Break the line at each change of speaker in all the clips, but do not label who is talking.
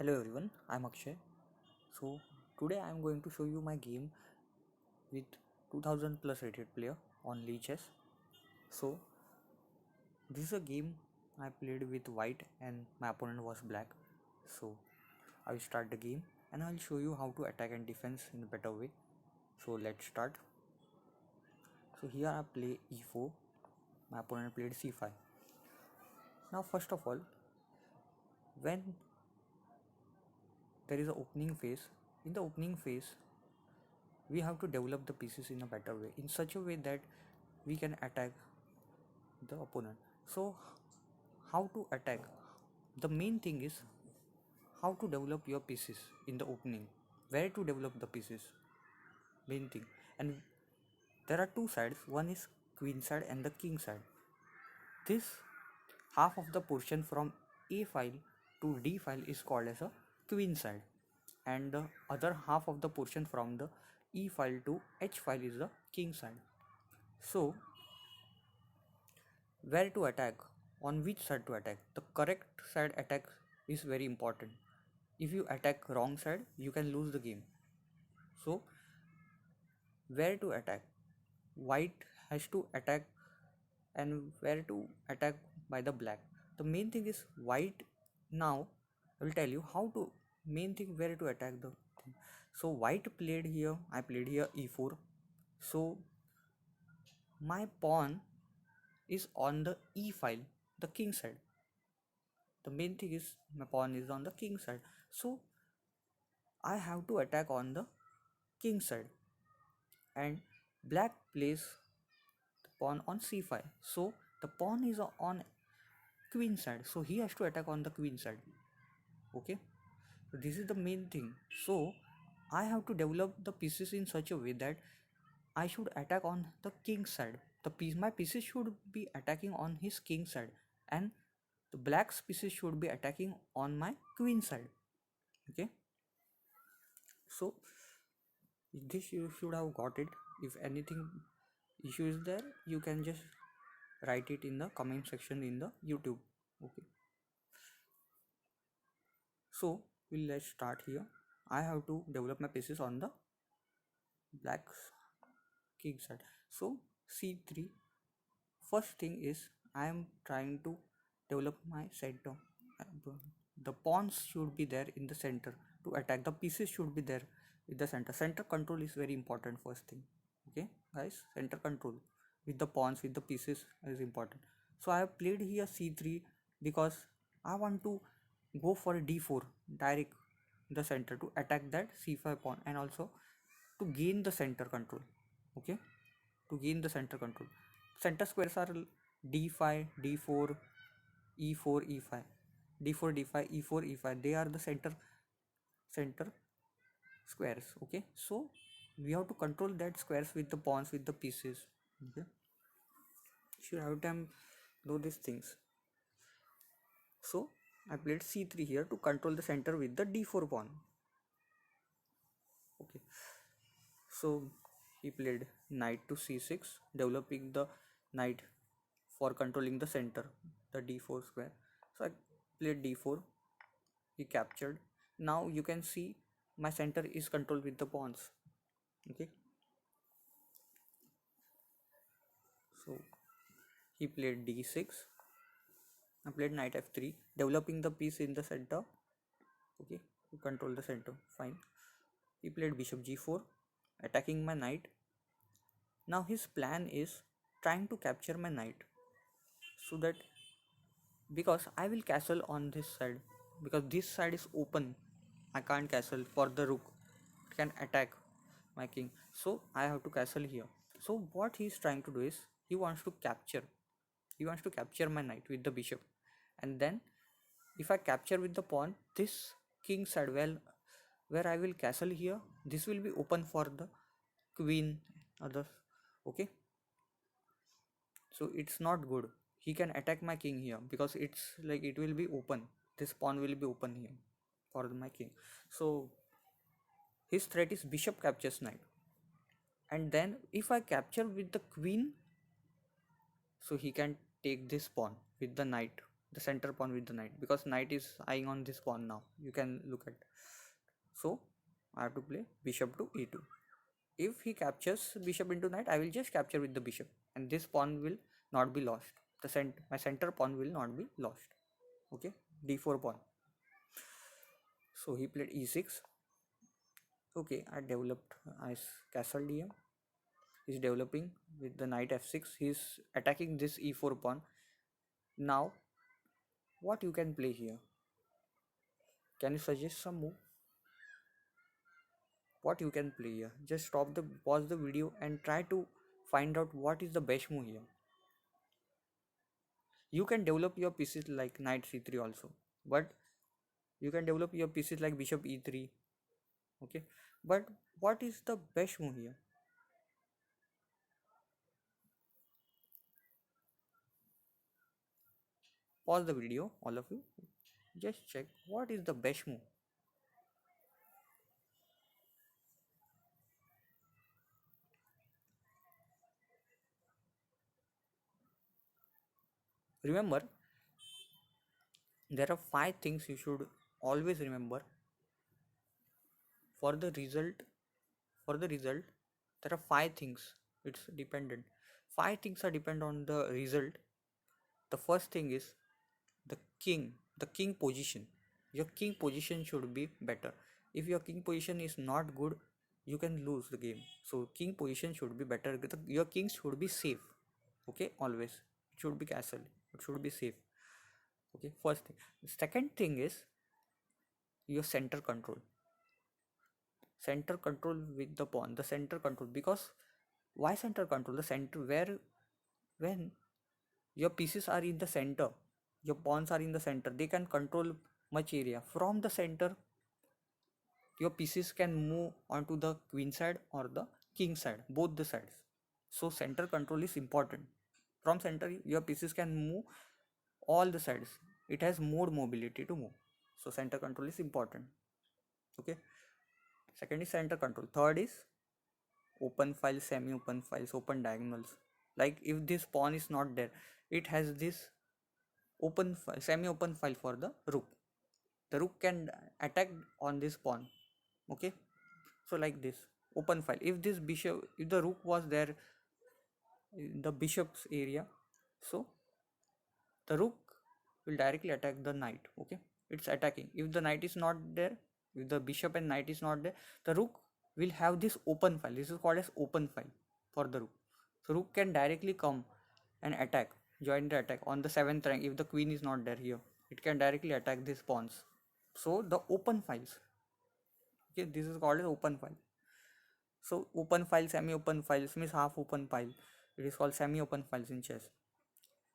Hello everyone, I'm Akshay. So today I'm going to show you my game with 2000 plus rated player on Leeches. So this is a game I played with white and my opponent was black. So I will start the game and I'll show you how to attack and defense in a better way. So let's start. So here I play e4, my opponent played c5. Now first of all, when there is an opening phase, in the opening phase we have to develop the pieces in a better way, in such a way that we can attack the opponent. So how to attack? The main thing is how to develop your pieces in the opening, where to develop the pieces, main thing. And there are two sides, one is queen side and the king side. This half of the portion from a file to d file is called as a queen side, and the other half of the portion from the e file to h file is the king side. So where to attack, on which side to attack, the correct side attack is very important. If you attack wrong side you can lose the game. So where to attack, white has to attack, and where to attack by the black. The main thing is white. Now I will tell you how to, main thing where to attack the thing. So white played here, I played here e4. So my pawn is on the e file, the king side. The main thing is my pawn is on the king side, so I have to attack on the king side. And black plays the pawn on c5, so the pawn is on queen side, so he has to attack on the queen side. Okay, so this is the main thing. So I have to develop the pieces in such a way that I should attack on the king side. My pieces should be attacking on his king side, and the black's pieces should be attacking on my queen side. Okay, so this you should have got it. If anything issue is there, you can just write it in the comment section in the YouTube. Okay, so let's start here. I have to develop my pieces on the black king side. So c3, first thing is I am trying to develop my center. The pawns should be there in the center to attack. The pieces should be there in the center. Center control is very important, first thing. Okay guys, center control with the pawns, with the pieces is important. So I have played here c3 because I want to go for d4 direct the center to attack that c5 pawn, and also to gain the center control. Okay, to gain the center control. Center squares are d5, d4, e4, e5, d4, d5, e4, e5. They are the center squares. Okay, so we have to control that squares with the pawns, with the pieces. Okay, should have time do these things. So I played c3 here to control the center with the d4 pawn. Okay, so he played knight to c6, developing the knight for controlling the center, the d4 square. So I played d4, he captured. Now you can see my center is controlled with the pawns. Okay, so he played d6, I played knight f3, developing the piece in the center. Okay, to control the center. Fine. He played bishop g4, attacking my knight. Now his plan is trying to capture my knight, so that, because I will castle on this side, because this side is open, I can't castle for the rook, it can attack my king, so I have to castle here. So what he is trying to do is he wants to capture my knight with the bishop, and then if I capture with the pawn, this king side, well, where I will castle here, this will be open for the queen, others. Okay, so it's not good. He can attack my king here, because it's like it will be open, this pawn will be open here for my king. So his threat is bishop captures knight, and then if I capture with the queen, so he can take this pawn with the knight. the center pawn with the knight, because knight is eyeing on this pawn. Now you can look at. So I have to play bishop to e2. If he captures bishop into knight, I will just capture with the bishop, and this pawn will not be lost. My center pawn will not be lost. Okay, d4 pawn. So he played e6. Okay, I developed as castle dm. He's developing with the knight f6. He's attacking this e4 pawn. Now, what you can play here? Can you suggest some move? What you can play here? Just pause the video and try to find out what is the best move here. You can develop your pieces like knight c3 also, but you can develop your pieces like bishop e3. Okay, but what is the best move here? Pause the video, all of you. Just check what is the best move. Remember, there are five things you should always remember for the result. For the result, there are five things. It's dependent. Five things are dependent on the result. The first thing is the king position. Your king position should be better. If your king position is not good, you can lose the game. So king position should be better. Your king should be safe. Okay, always it should be castle, it should be safe. Okay, first thing. Second thing is your center control with the pawn, the center control. Because why center control? The center, where when your pieces are in the center, your pawns are in the center, they can control much area. From the center, your pieces can move onto the queen side or the king side, both the sides. So center control is important. From center, your pieces can move all the sides. It has more mobility to move. So center control is important. Okay, second is center control. Third is open files, semi open files, open diagonals. Like if this pawn is not there, it has this open file, semi open file for the rook. The rook can attack on this pawn. Okay, so like this open file. If this bishop, if the rook was there in the bishop's area, so the rook will directly attack the knight. Okay, it's attacking. If the knight is not there, if the bishop and knight is not there, the rook will have this open file. This is called as open file for the rook. So rook can directly come and attack, join the attack on the 7th rank. If the queen is not there here, it can directly attack these pawns. So the open files. Okay, this is called as open file. So open file, semi open files means half open file. It is called semi open files in chess.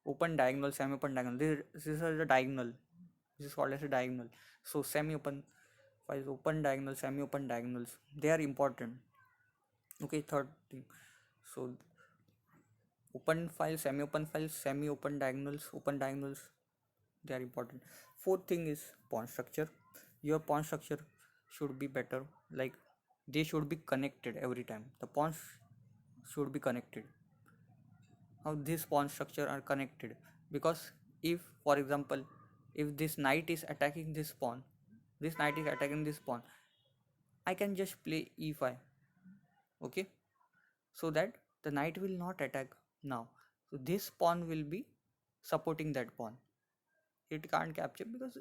Open diagonal, semi open diagonal. This is a diagonal. This is called as a diagonal. So semi open files, open diagonal, semi open diagonals, they are important. Okay, third thing. So open files, semi open diagonals, open diagonals, they are important. Fourth thing is pawn structure. Your pawn structure should be better. Like they should be connected every time. The pawns should be connected. How this pawn structure are connected? Because if, for example, if this knight is attacking this pawn, this knight is attacking this pawn, I can just play e5. Okay, so that the knight will not attack now. So this pawn will be supporting that pawn. It can't capture because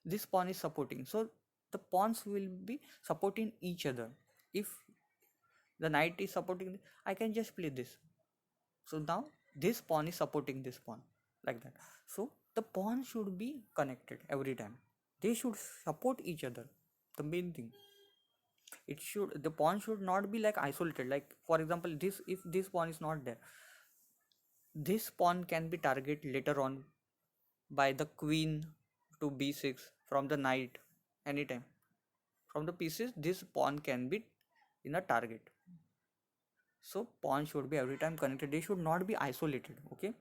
this pawn is supporting. So the pawns will be supporting each other. If the knight is supporting, I can just play this. So now this pawn is supporting this pawn, like that. So the pawn should be connected every time. They should support each other. The main thing. It should, the pawn should not be like isolated. Like for example, this, if this pawn is not there, this pawn can be targeted later on by the queen to b6 from the knight anytime. From the pieces, this pawn can be in a target. So pawn should be every time connected. They should not be isolated. Okay,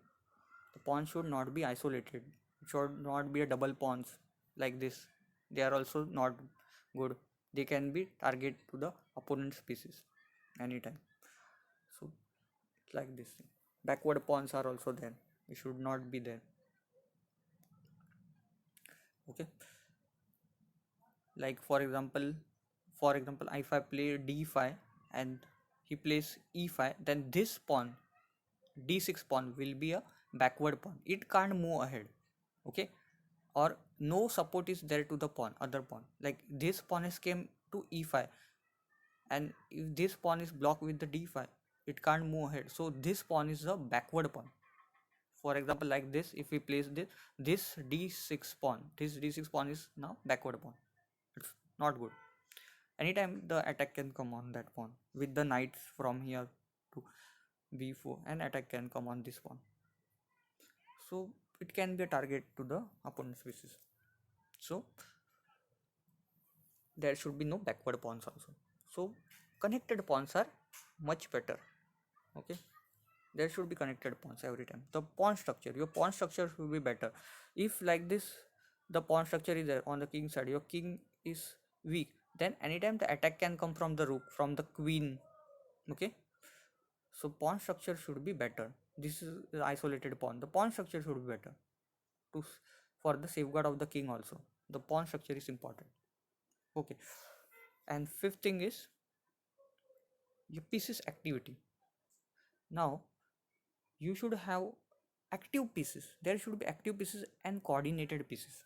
the pawn should not be isolated. It should not be a double pawns like this. They are also not good. They can be target to the opponent's pieces anytime. So like this thing. Backward pawns are also there. It should not be there. Okay, like for example if I play d5 and he plays e5, then this pawn, d6 pawn, will be a backward pawn, it can't move ahead. Okay, or no support is there to the pawn, other pawn, like this pawn is came to e5, and if this pawn is blocked with the d5, it can't move ahead, so this pawn is a backward pawn. For example, like this, if we place this d6 pawn, this d6 pawn is now backward pawn. It's not good. Anytime the attack can come on that pawn with the knights from here to b4, and attack can come on this pawn, so it can be a target to the opponent's pieces. So there should be no backward pawns also. So connected pawns are much better. Okay, there should be connected pawns every time. The pawn structure, your pawn structure should be better. If like this, the pawn structure is there on the king side, your king is weak, then anytime the attack can come from the rook, from the queen. Okay, so pawn structure should be better. This is the isolated pawn, the pawn structure should be better to for the safeguard of the king also. The pawn structure is important. Okay, and fifth thing is your piece's activity. Now you should have active pieces, there should be active pieces and coordinated pieces.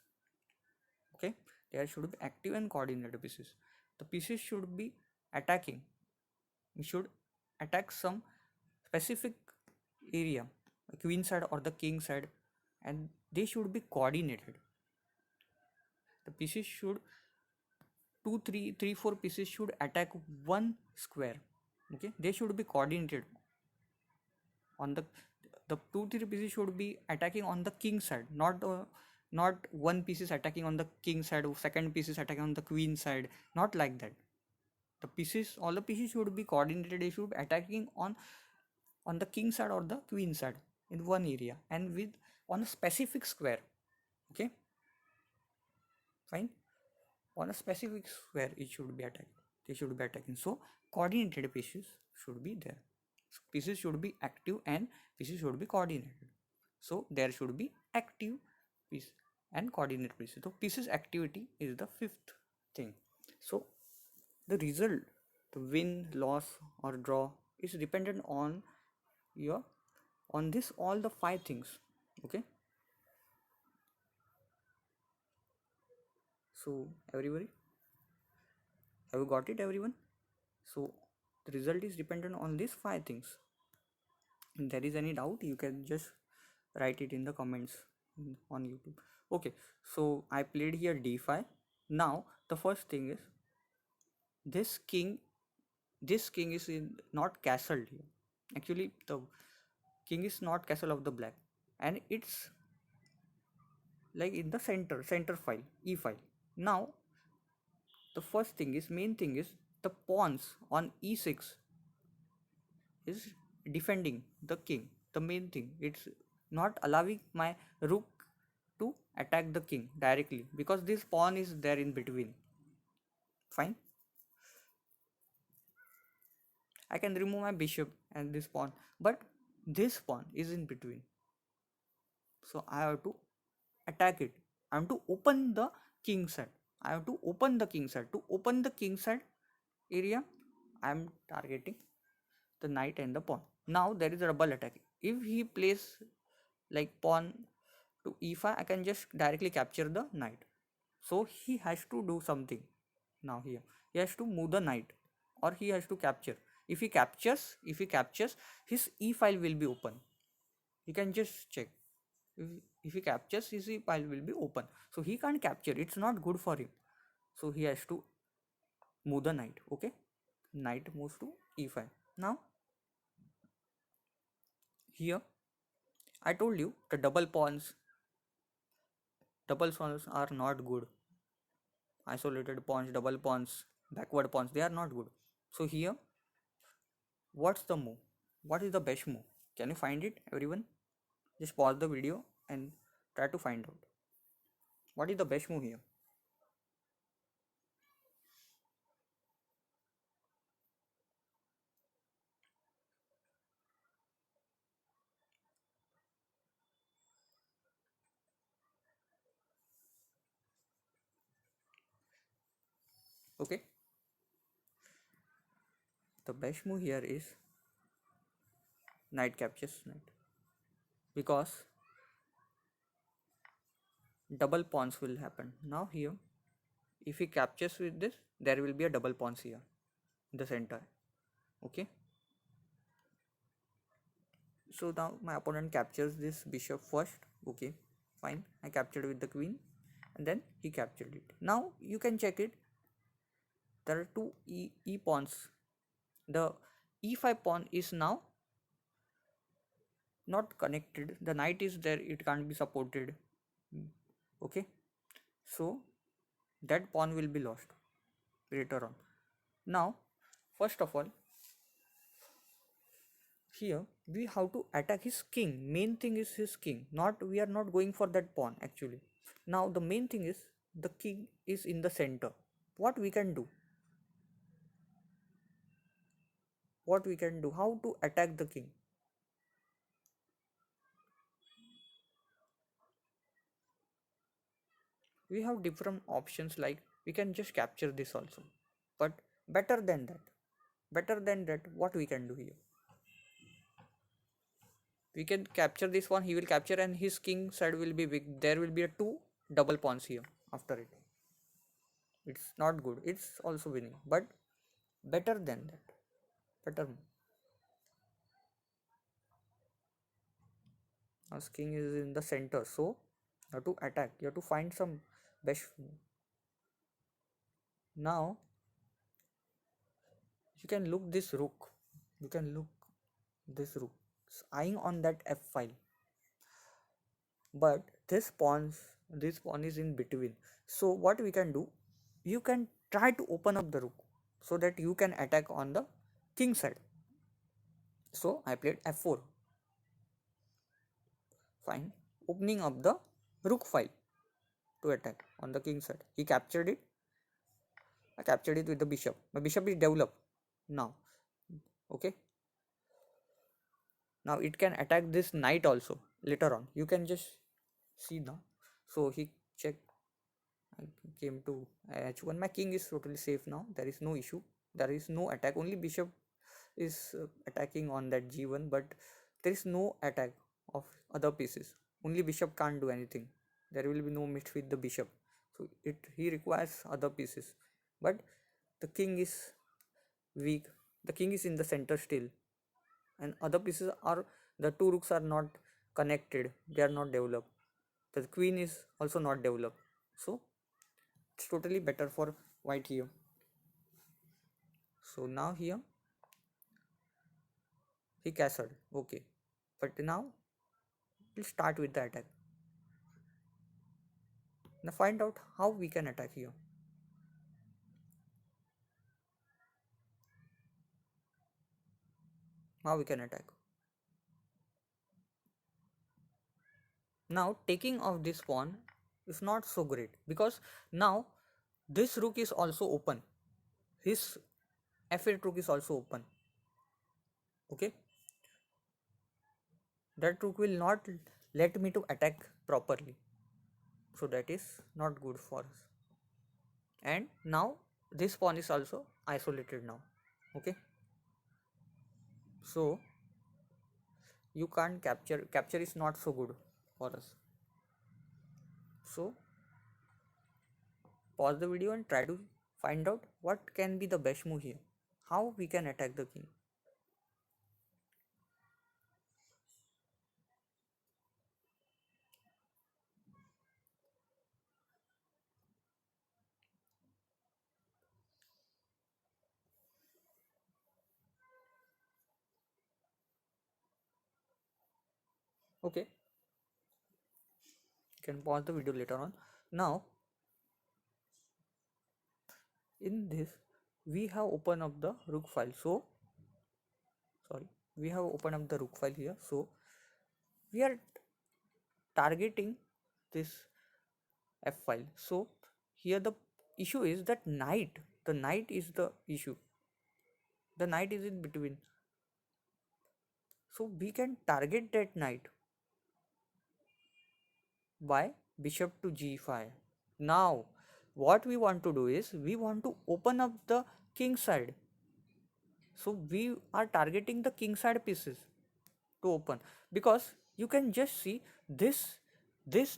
Okay, there should be active and coordinated pieces. The pieces should be attacking, you should attack some specific area, the queen side or the king side, and they should be coordinated. The pieces should, two three four pieces should attack one square. Okay, they should be coordinated on the two three pieces should be attacking on the king side, not one piece is attacking on the king side, second piece is attacking on the queen side, not like that. The pieces, all the pieces should be coordinated, they should be attacking on the king side or the queen side in one area and with on a specific square. Okay, fine, on a specific square it should be attacked, they should be attacking. So coordinated pieces should be there. So pieces should be active and pieces should be coordinated. So there should be active piece and coordinated pieces. So pieces activity is the fifth thing. So the result, the win, loss or draw, is dependent on your, on this all the five things. Okay, so everybody, have you got it, everyone? So the result is dependent on these five things. If there is any doubt, you can just write it in the comments on YouTube. Okay, so I played here d5. Now the first thing is this king, this king is in not castled here. Actually the king is not castle of the black, and it's like in the center file, e file. Now the first thing is, main thing is, the pawns on e6 is defending the king. The main thing, it's not allowing my rook to attack the king directly because this pawn is there in between. Fine, I can remove my bishop and this pawn, but this pawn is in between, so I have to attack it. I have to open the king side, I have to open the king side. To open the king side area, I am targeting the knight and the pawn. Now there is a double attack. If he plays like pawn to e5, I can just directly capture the knight. So he has to do something. Now here he has to move the knight, or he has to capture. If he captures, his e file will be open. You can just check. If he captures, his e file will be open, so he can't capture, it's not good for him. So he has to move the knight. Okay, knight moves to e5. Now here I told you the double pawns are not good. Isolated pawns, double pawns, backward pawns, they are not good. So here, what's the move? What is the best move? Can you find it, everyone? Just pause the video and try to find out. What is the best move here? Okay, the best move here is knight captures knight, because double pawns will happen. Now here, if he captures with this, there will be a double pawns here in the center. Okay, so now my opponent captures this bishop first. Okay, fine, I captured with the queen, and then he captured it. Now you can check it. There are two e pawns. The e5 pawn is now not connected. The knight is there, it can't be supported. Okay, so that pawn will be lost later on. Now, first of all, here we have to attack his king. Main thing is his king, not we are not going for that pawn actually. Now the main thing is the king is in the center. What we can do, how to attack the king? We have different options, like we can just capture this also, but better than that, what we can do here, we can capture this one, he will capture, and his king side will be big. There will be a two double pawns here. After it, it's not good, it's also winning, but better than that, better. Now king is in the center, so you have to attack, you have to find some best. Now you can look this rook, you can look this rook eyeing on that f file, but this pawn is in between. So what we can do, you can try to open up the rook so that you can attack on the king side. So I played f4, fine, opening up the rook file to attack on the king side. He captured it, I captured it with the bishop. My bishop is developed now. Okay, now it can attack this knight also later on, you can just see now. So he checked, I came to h1. My king is totally safe now, there is no issue, there is no attack, only bishop is attacking on that g1, but there is no attack of other pieces, only bishop can't do anything, there will be no mix with the bishop, so he requires other pieces, but the king is weak, the king is in the center still, and other pieces are, the two rooks are not connected, they are not developed, the queen is also not developed, so it's totally better for white here. So now here he castled, okay, but now we'll start with the attack. Now find out how we can attack here. How we can attack. Now taking of this pawn is not so great, because now this rook is also open. His f8 rook is also open. Okay. That rook will not let me to attack properly. So that is not good for us. And now this pawn is also isolated now. Okay. So you can't capture is not so good for us. So pause the video and try to find out what can be the best move here, how we can attack the king. Okay, you can pause the video later on. Now in this we have opened up the rook file, so sorry, we have opened up the rook file here, so we are targeting this f file. So here the issue is that the knight is the issue, the knight is in between, so we can target that knight by bishop to g5. Now what we want to do is we want to open up the king side. So we are targeting the king side pieces to open, because you can just see this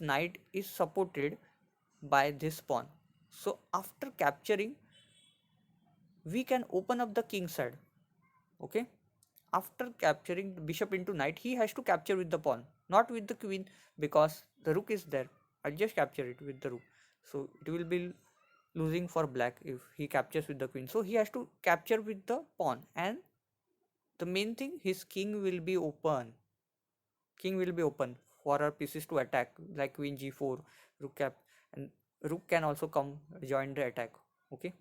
knight is supported by this pawn. So after capturing, we can open up the king side. Okay, after capturing the bishop into knight, he has to capture with the pawn, not with the queen, because the rook is there. I'll just capture it with the rook, so it will be losing for black if he captures with the queen. So he has to capture with the pawn, and the main thing, his king will be open for our pieces to attack, like queen g4, rook cap, and rook can also come join the attack. Okay,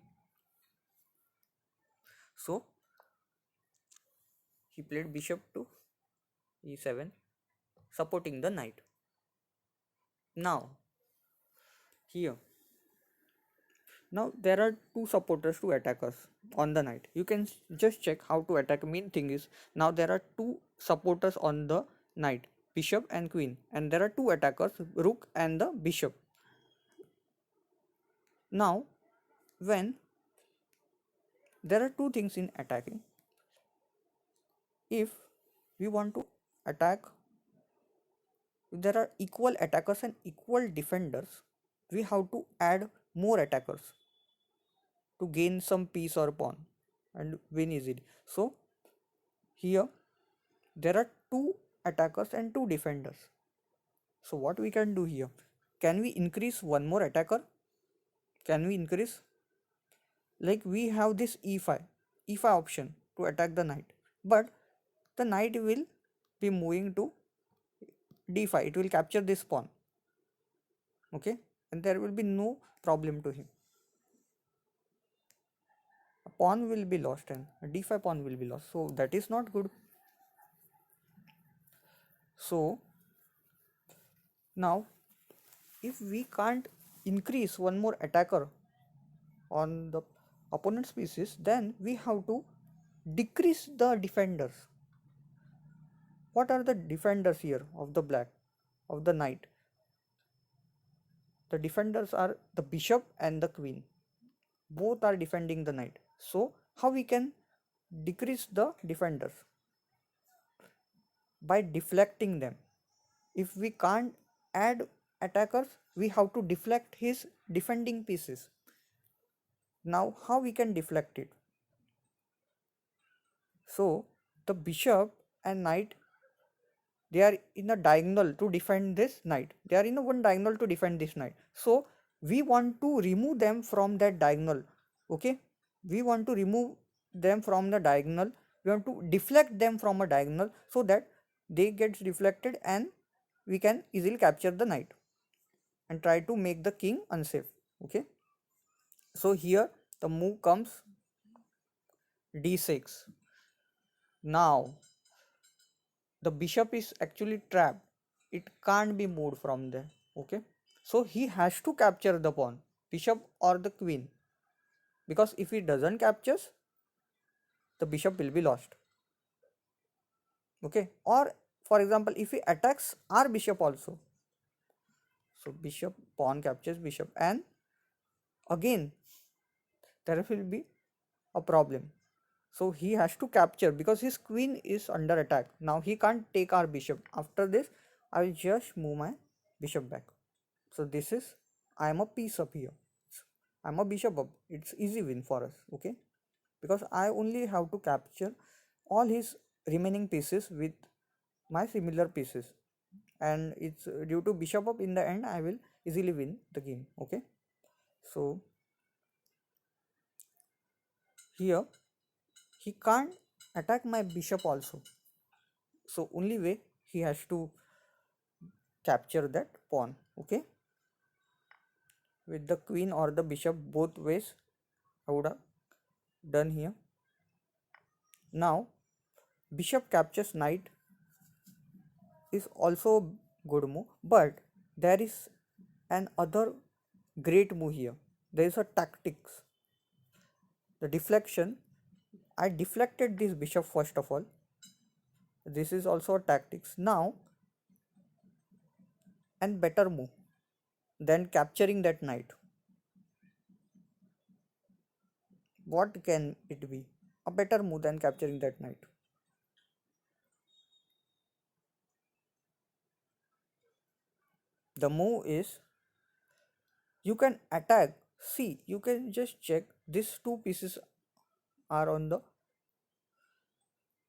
so he played bishop to e7, supporting the knight. Now here, now there are two supporters to attack us on the knight. You can just check how to attack. Main thing is, now there are two supporters on the knight, bishop and queen, and there are two attackers, rook and the bishop. Now when there are two things in attacking, if we want to attack, if there are equal attackers and equal defenders, we have to add more attackers to gain some piece or pawn and win easily. So here there are two attackers and two defenders. So what we can do here, can we increase one more attacker? Can we increase, like we have this e5 option to attack the knight, but the knight will be moving to d5, it will capture this pawn. Okay, and there will be no problem to him. A pawn will be lost and a d5 pawn will be lost, so that is not good. So now if we can't increase one more attacker on the opponent's pieces, then we have to decrease the defenders. What are the defenders here of the black, of the knight? The defenders are the bishop and the queen, both are defending the knight. So how we can decrease the defenders? By deflecting them. If we can't add attackers, we have to deflect his defending pieces. Now how we can deflect it? So the bishop and knight, they are in a diagonal to defend this knight, they are in a one diagonal to defend this knight. So we want to remove them from that diagonal. Okay, we want to remove them from the diagonal, we want to deflect them from a diagonal, so that they get deflected and we can easily capture the knight and try to make the king unsafe. Okay, so here the move comes d6. Now the bishop is actually trapped, it can't be moved from there. Okay, so he has to capture the pawn, bishop or the queen, because if he doesn't captures, the bishop will be lost. Okay, or for example, if he attacks our bishop also, so bishop, pawn captures bishop, and again there will be a problem. So he has to capture because his queen is under attack. Now he can't take our bishop. After this, I will just move my bishop back. So this is, I am a piece up here, I am a bishop up, it's easy win for us. Okay, because I only have to capture all his remaining pieces with my similar pieces, and it's due to bishop up, in the end I will easily win the game. Okay, so here he can't attack my bishop also, so only way he has to capture that pawn. Okay, with the queen or the bishop, both ways I would have done here. Now bishop captures knight is also good move, but there is an other great move here. There is a tactics, the deflection. I deflected this bishop first of all, this is also a tactics. Now and better move than capturing that knight. What can it be? A better move than capturing that knight. The move is, you can attack. See, you can just check, these two pieces are on the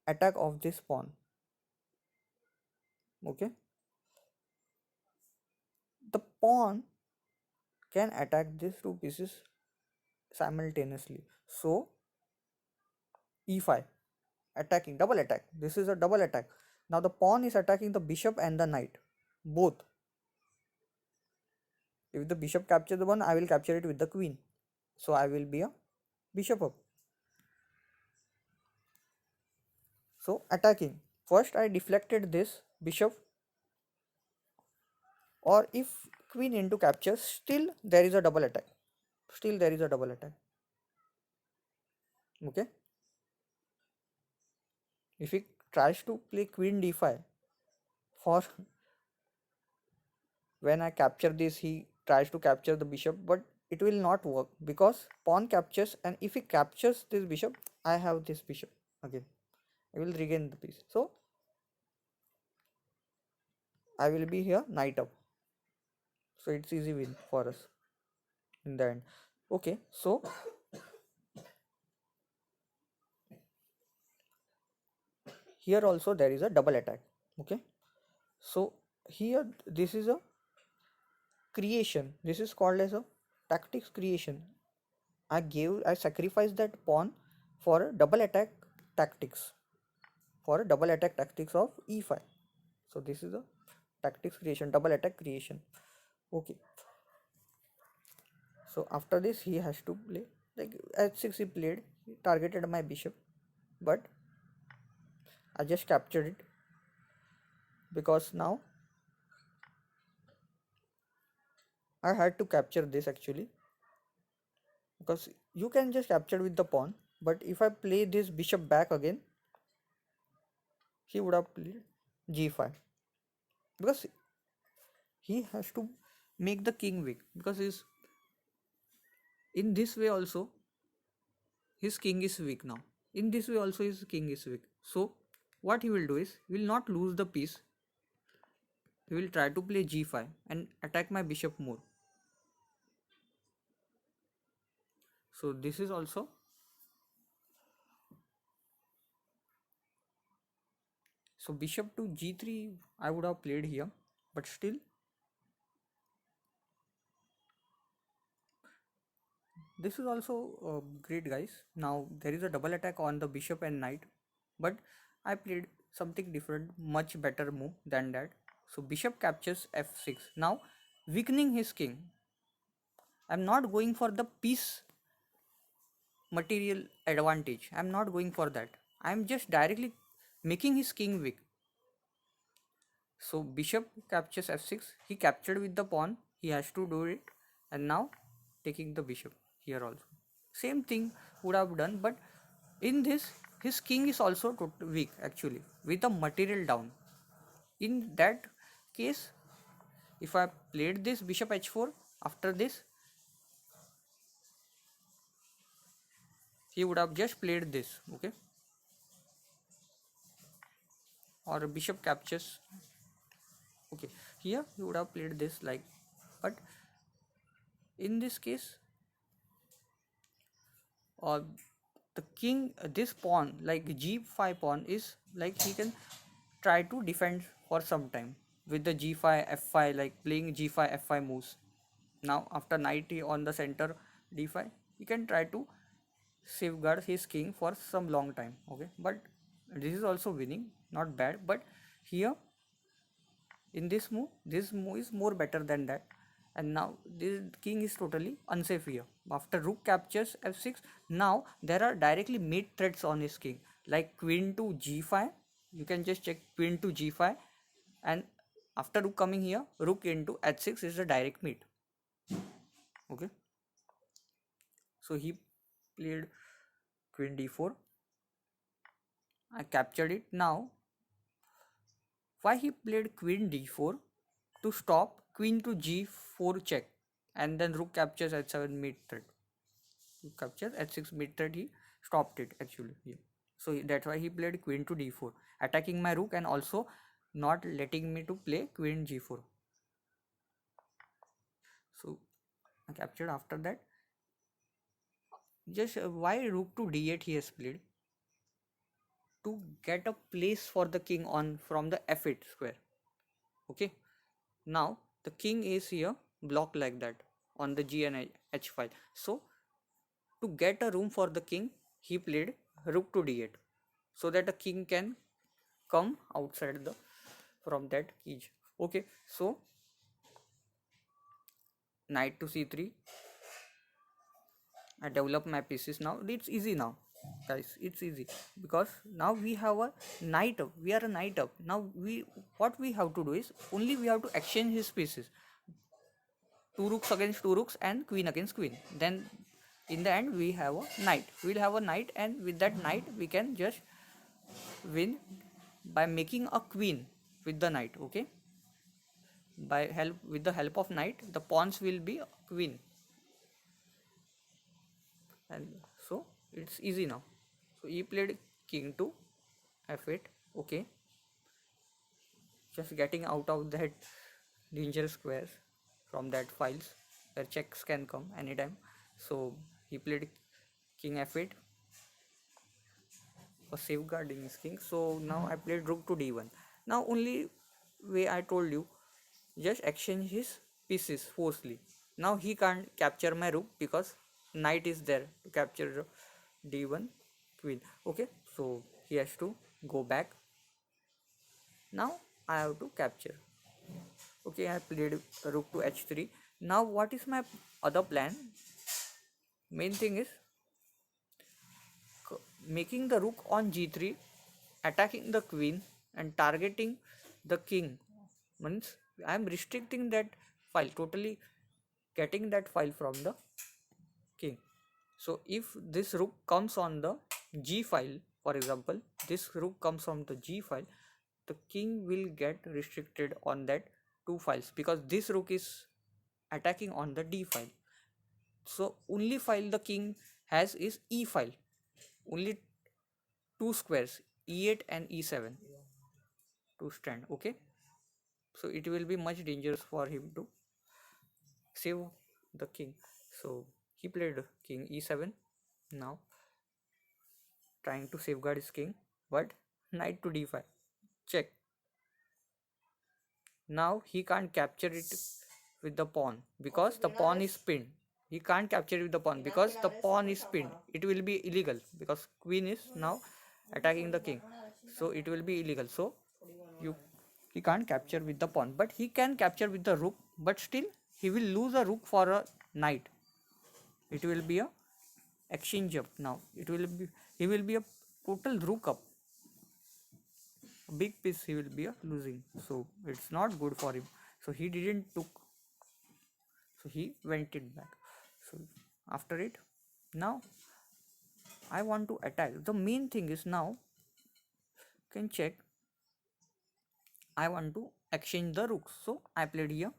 attack of this pawn. Okay, the pawn can attack these two pieces simultaneously. So e5, attacking, double attack. This is a double attack. Now the pawn is attacking the bishop and the knight, both. If the bishop captures the one, I will capture it with the queen. So I will be a bishop up. So attacking. First I deflected this bishop, or if queen into capture, still there is a double attack. Still there is a double attack. Okay. If he tries to play queen d5, for when I capture this, he tries to capture the bishop, but it will not work because pawn captures, and if he captures this bishop, I have this bishop again. I will regain the piece. So I will be here knight up. So it's easy win for us in the end. Okay, so here also there is a double attack. Okay, so here this is a creation. This is called as a tactics creation. I sacrificed that pawn for a double attack tactics, for a double attack tactics of e5. So this is a tactics creation, double attack creation. Okay, so after this he has to play like h6. He played, he targeted my bishop, but I just captured it because now I had to capture this actually, because you can just capture with the pawn, but if I play this bishop back again, he would have played g5, because he has to make the king weak, because he's in this way also his king is weak now. In this way also his king is weak. So what he will do is, he will not lose the piece. He will try to play g5 and attack my bishop more. So this is also, so bishop to g3 I would have played here, but still this is also great guys. Now there is a double attack on the bishop and knight, but I played something different, much better move than that. So bishop captures f6, now weakening his king. I'm not going for the piece material advantage, I'm not going for that. I'm just directly making his king weak. So bishop captures f6, he captured with the pawn, he has to do it, and now taking the bishop here also. Same thing would have done, but in this his king is also weak actually with the material down. In that case, if I played this bishop h4, after this he would have just played this. Okay, or bishop captures. Okay, here he would have played this like, but in this case uh, the king, this pawn like g5 pawn is like, he can try to defend for some time with the g5 f5, like playing g5 f5 moves. Now after knight on the center d5, he can try to safeguard his king for some long time. Okay, but this is also winning, not bad, but here in this move is more better than that. And now this king is totally unsafe here. After rook captures f6, now there are directly mate threats on his king, like queen to g5. You can just check queen to g5, and after rook coming here, rook into h6 is a direct mate. Okay, so he played queen d4, I captured it. Now why he played queen d4? To stop queen to g4 check, and then rook captures h7 mate threat. capture h6 mid threat, he stopped it actually. Yeah. So that's why he played queen to d4, attacking my rook and also not letting me to play queen g4. So I captured. After that, just why rook to d8 he has played, to get a place for the king on from the f8 square. Okay, now the king is here blocked like that on the g and h file. So to get a room for the king, he played rook to d8, so that the king can come outside the from that cage. Okay, so knight to c3. I develop my pieces now. It's easy now, guys. It's easy because now we have a knight up. We are a knight up. Now what we have to do is only we have to exchange his pieces. Two rooks against two rooks and queen against queen. Then in the end we have a knight. We'll have a knight, and with that knight we can just win by making a queen with the knight. Okay, by help with the help of knight, the pawns will be a queen, and so it's easy now. So he played king to f8. Okay, just getting out of that danger squares from that files where checks can come anytime. So he played king f8 for safeguarding his king. So now I played rook to d1. Now only way I told you, just exchange his pieces forcefully. Now he can't capture my rook because knight is there to capture d1 queen. Okay, so he has to go back. Now I have to capture. Okay, I played rook to h3. Now what is my other plan? Main thing is making the rook on g3, attacking the queen and targeting the king. Means I am restricting that file, totally getting that file from the king. So if this rook comes on the g file, for example, this rook comes from the g file, the king will get restricted on that two files because this rook is attacking on the d file. So only file the king has is e file, only two squares, e8 and e7 to stand. Okay, so it will be much dangerous for him to save the king. So he played king e7. Now trying to safeguard his king, but knight to d5, check. Now he can't capture it with the pawn because the pawn is pinned. He can't capture it with the pawn because the pawn is pinned. It will be illegal because queen is now attacking the king, so it will be illegal. So you he can't capture with the pawn, but he can capture with the rook. But still, he will lose a rook for a knight. It will be a exchange up now. It will be he will be a total rook up. A big piece he will be a losing. So it's not good for him. So he didn't took. So he went it back. So after it, now I want to attack. The main thing is now can check. I want to exchange the rooks. So I played here.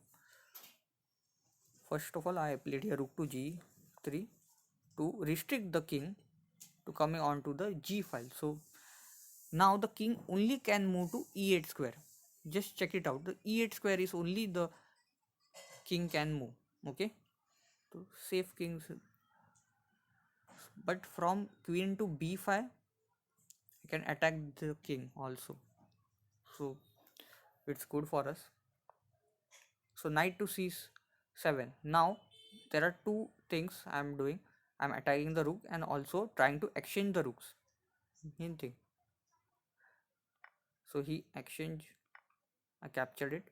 First of all, I played here rook to g3 to restrict the king to coming onto the g file. So now the king only can move to e8 square. Just check it out. The e8 square is only the king can move. Okay, to save kings. But from queen to b5, I can attack the king also. So it's good for us. So knight to c7. Now there are two things I am doing. I am attacking the rook and also trying to exchange the rooks. Main thing. So he exchanged. I captured it.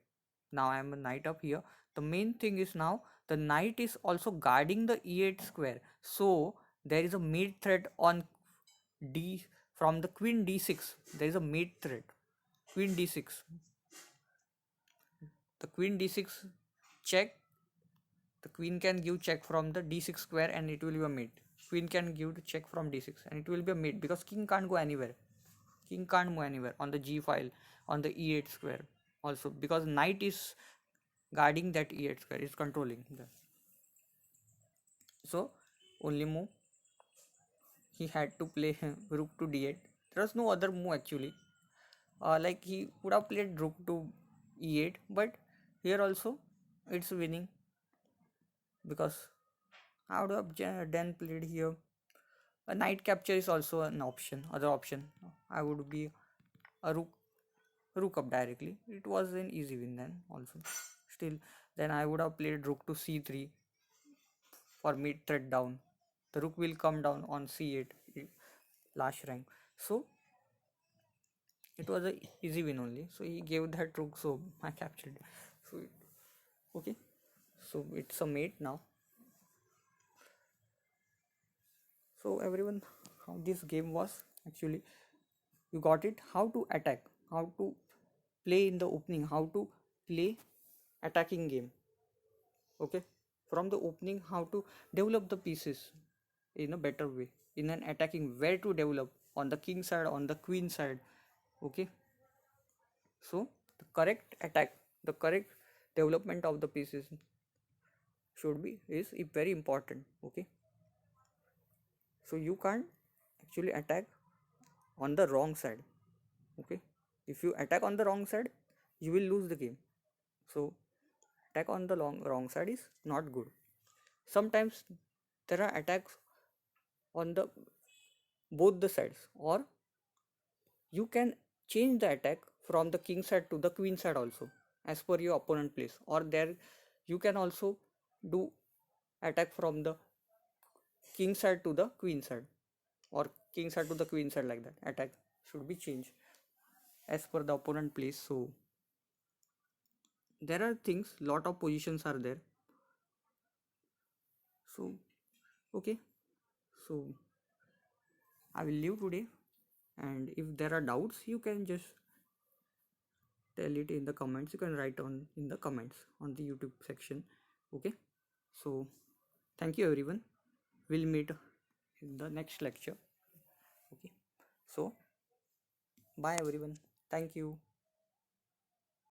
Now I am a knight up here. The main thing is now the knight is also guarding the e8 square. So there is a mate threat on d from the queen d6. There is a mate threat. Queen d6. The queen d6 check. The queen can give check from the d6 square and it will be a mate. Queen can give the check from d6 and it will be a mate because king can't go anywhere. King can't move anywhere on the g file, on the e8 square also, because knight is guarding that e8 square, is controlling that. So only move he had to play rook to d8. There was no other move actually. Like he would have played rook to e8, but here also it's winning, because I would have then played here. A knight capture is also an option, other option. I would be a rook up directly. It was an easy win then also. Still, then I would have played rook to c3 for mid threat down. The rook will come down on c8, last rank. So it was a easy win only. So he gave that rook, so I captured. So okay, so it's a mate now. So everyone, how this game was actually, you got it, how to attack, how to play in the opening, how to play attacking game. Okay, from the opening, how to develop the pieces in a better way, in an attacking, where to develop on the king side, on the queen side. Okay, so the correct attack, the correct development of the pieces should be is very important. Okay, so you can't actually attack on the wrong side. Okay, if you attack on the wrong side, you will lose the game. So attack on the wrong side is not good. Sometimes there are attacks on the both the sides, or you can change the attack from the king side to the queen side also, as per your opponent place. Or there you can also do attack from the king side to the queen side, or king side to the queen side, like that. Attack should be changed as per the opponent place. So there are things, lot of positions are there. So okay, so I will leave today, and if there are doubts, you can just tell it in the comments. You can write on in the comments on the YouTube section. Okay, so thank you everyone. We'll meet in the next lecture. Okay, so bye everyone. Thank you.